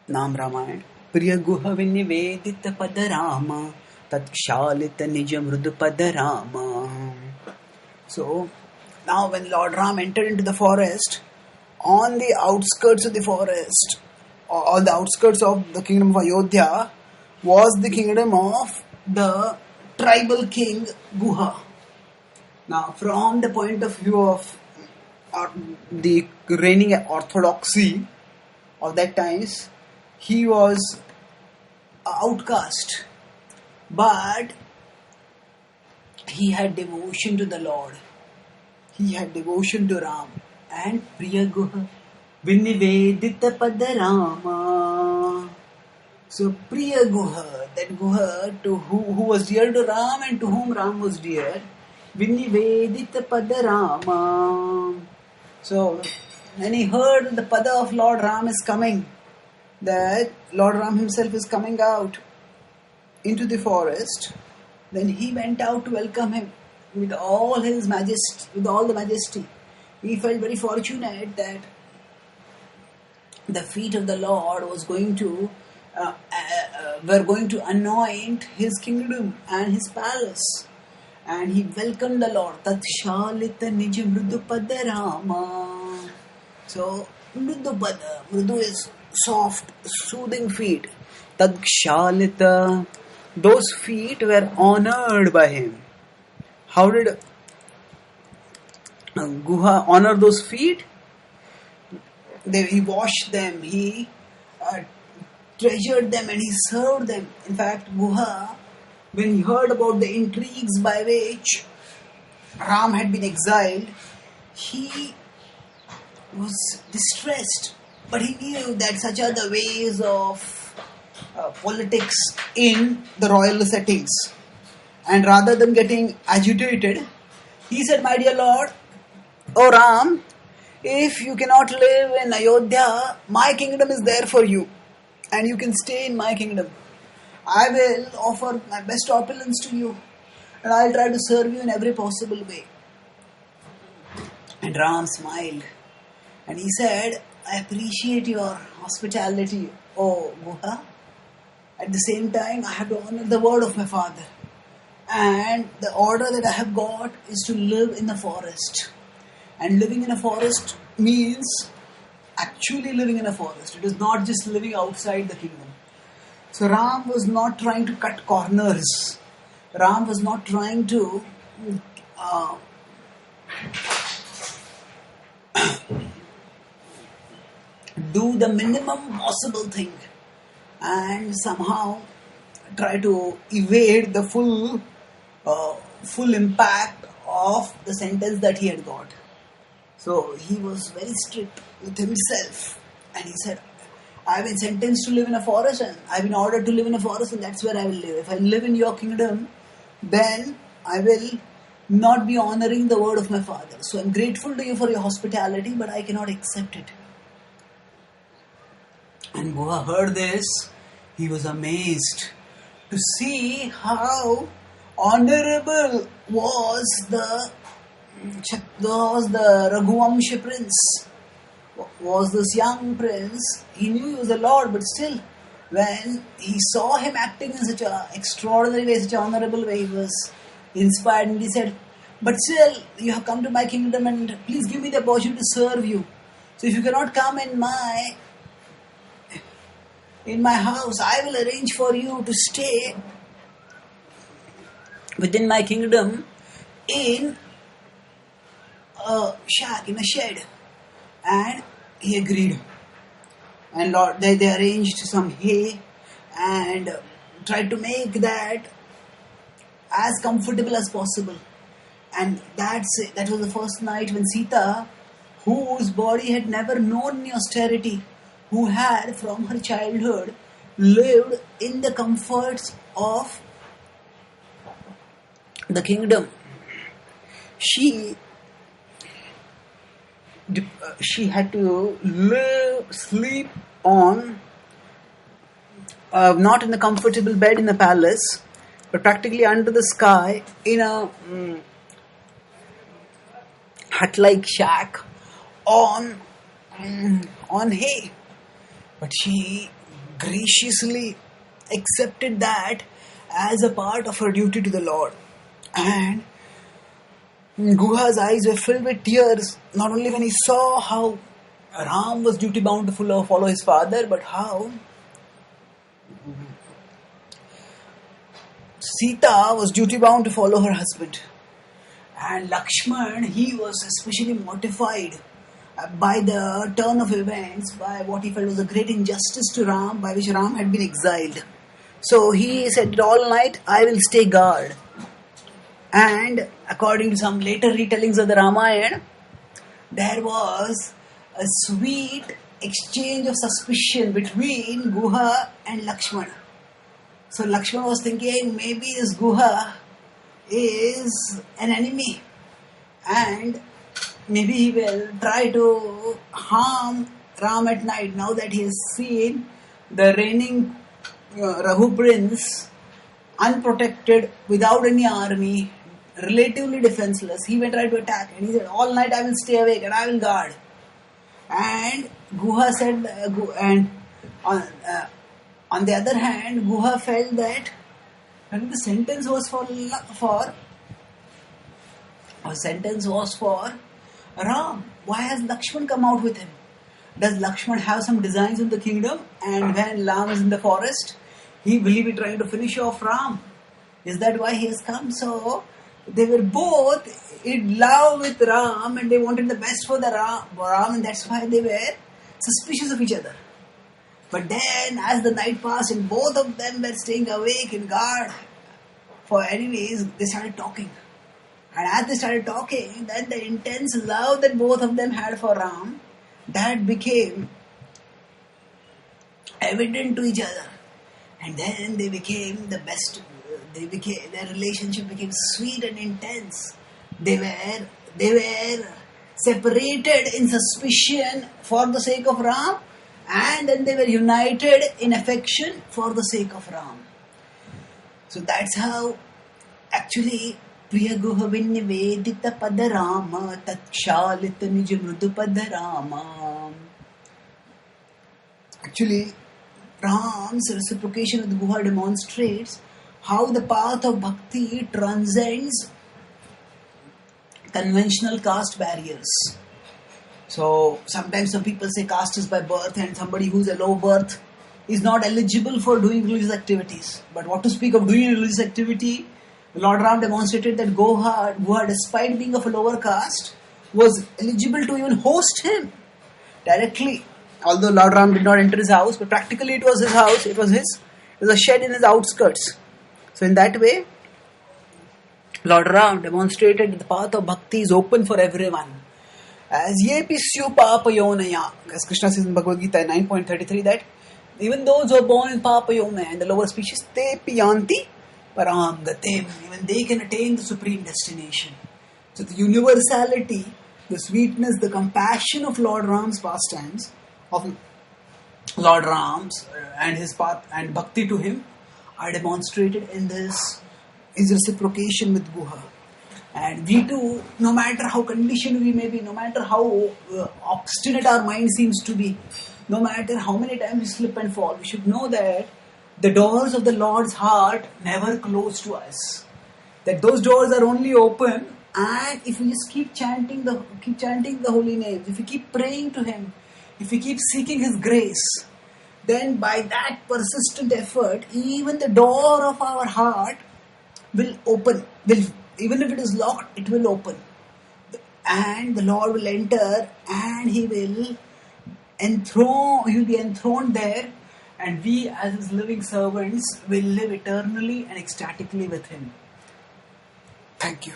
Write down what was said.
नाम रामायण प्रिय गुह विनिवेदित पद राम तत्क्षालित निज मृदु पद Ram. So now when Lord Ram entered into the forest, on the outskirts of the forest, on the outskirts of the kingdom of Ayodhya, was the kingdom of the tribal king Guha. Now from the point of view of the reigning orthodoxy of that times, he was an outcast, but he had devotion to the Lord. He had devotion to Ram. And Priya Guha Vinivedita Pada Rama. So Priya Guha, that Guha to who was dear to Ram and to whom Ram was dear, Vinivedita Pada Rama. So when he heard the Pada of Lord Ram is coming, that Lord Ram himself is coming out into the forest, then he went out to welcome him with all his majesty, with all the majesty. He felt very fortunate that the feet of the Lord was going to were going to anoint his kingdom and his palace, and he welcomed the Lord. Tat shalita nij mrudupada Rama. So mrudupada, mrudu is soft, soothing feet. Tad shalita, those feet were honored by him. How did Guha honor those feet? He washed them, he treasured them, and he served them. In fact, Guha, when he heard about the intrigues by which Ram had been exiled, he was distressed. But he knew that such are the ways of politics in the royal settings. And rather than getting agitated, he said, "My dear Lord, O Ram, if you cannot live in Ayodhya, my kingdom is there for you, and you can stay in my kingdom. I will offer my best opulence to you, and I'll try to serve you in every possible way." And Ram smiled, and he said, "I appreciate your hospitality, O Guha. At the same time, I have to honor the word of my father. And the order that I have got is to live in the forest. And living in a forest means actually living in a forest. It is not just living outside the kingdom." So Ram was not trying to cut corners. Ram was not trying to do the minimum possible thing and somehow try to evade the full impact of the sentence that he had got. So he was very strict with himself, and he said, "I've been sentenced to live in a forest, and I've been ordered to live in a forest, and that's where I will live. If I live in your kingdom, then I will not be honoring the word of my father. So I'm grateful to you for your hospitality, but I cannot accept it." And Guha heard this. He was amazed to see how honorable was the Raghuvamshi prince, was this young prince. He knew he was the Lord, but still, when he saw him acting in such an extraordinary way, such an honorable way, he was inspired, and he said, "But still, you have come to my kingdom, and please give me the opportunity to serve you. So if you cannot come in my house, I will arrange for you to stay within my kingdom in a shack, in a shed." And he agreed. And Lord, they arranged some hay and tried to make that as comfortable as possible. And that was the first night when Sita, whose body had never known any austerity, who had from her childhood lived in the comforts of the kingdom, she had to sleep on not in a comfortable bed in the palace, but practically under the sky in a hut-like shack on hay. But she graciously accepted that as a part of her duty to the Lord. And Guha's eyes were filled with tears, not only when he saw how Ram was duty bound to follow his father, but how Sita was duty bound to follow her husband. And Lakshman, he was especially mortified by the turn of events, by what he felt was a great injustice to Ram, by which Ram had been exiled. So he said, all night I will stay guard. And according to some later retellings of the Ramayana, there was a sweet exchange of suspicion between Guha and Lakshmana. So Lakshmana was thinking, maybe this Guha is an enemy and maybe he will try to harm Ram at night now that he has seen the reigning Rahu prince unprotected, without any army, relatively defenseless. He may try to attack, and he said, all night I will stay awake and I will guard. And Guha said, and on the other hand, Guha felt that the sentence was for Ram. Why has Lakshman come out with him? Does Lakshman have some designs in the kingdom? And when Ram is in the forest, will he be trying to finish off Ram? Is that why he has come? So they were both in love with Ram and they wanted the best for the Ram, and that's why they were suspicious of each other. But then as the night passed and both of them were staying awake in guard for enemies, they started talking. And as they started talking, then the intense love that both of them had for Ram, that became evident to each other. And then they became the best. Their relationship became sweet and intense. They were separated in suspicion for the sake of Ram, and then they were united in affection for the sake of Ram. So that's how actually Priya Guha Vinnivedita Padarama Takshalita Nija Mrudu Padarama. Actually, Ram's reciprocation with Guha demonstrates how the path of bhakti transcends conventional caste barriers. So sometimes some people say caste is by birth, and somebody who's a low birth is not eligible for doing religious activities. But what to speak of doing religious activity? Lord Ram demonstrated that Guha, despite being of a lower caste, was eligible to even host him directly. Although Lord Ram did not enter his house, but practically it was his house. It was a shed in his outskirts. So in that way, Lord Ram demonstrated that the path of bhakti is open for everyone. As yepi syu papayonaya, as Krishna says in Bhagavad Gita 9.33, that even those who are born in papayonaya, in the lower species, te piyanti param gatem, even they can attain the supreme destination. So the universality, the sweetness, the compassion of Lord Ram's pastimes, of Lord Ram's and his path and bhakti to him, are demonstrated in his reciprocation with Guha. And we too, no matter how conditioned we may be, no matter how obstinate our mind seems to be, no matter how many times we slip and fall, we should know that the doors of the Lord's heart never close to us. That those doors are only open, and if we just keep chanting the holy names, if we keep praying to Him, if we keep seeking His grace, then by that persistent effort, even the door of our heart will open. Even if it is locked, it will open. And the Lord will enter, and He will be enthroned there, and we as His living servants will live eternally and ecstatically with Him. Thank you.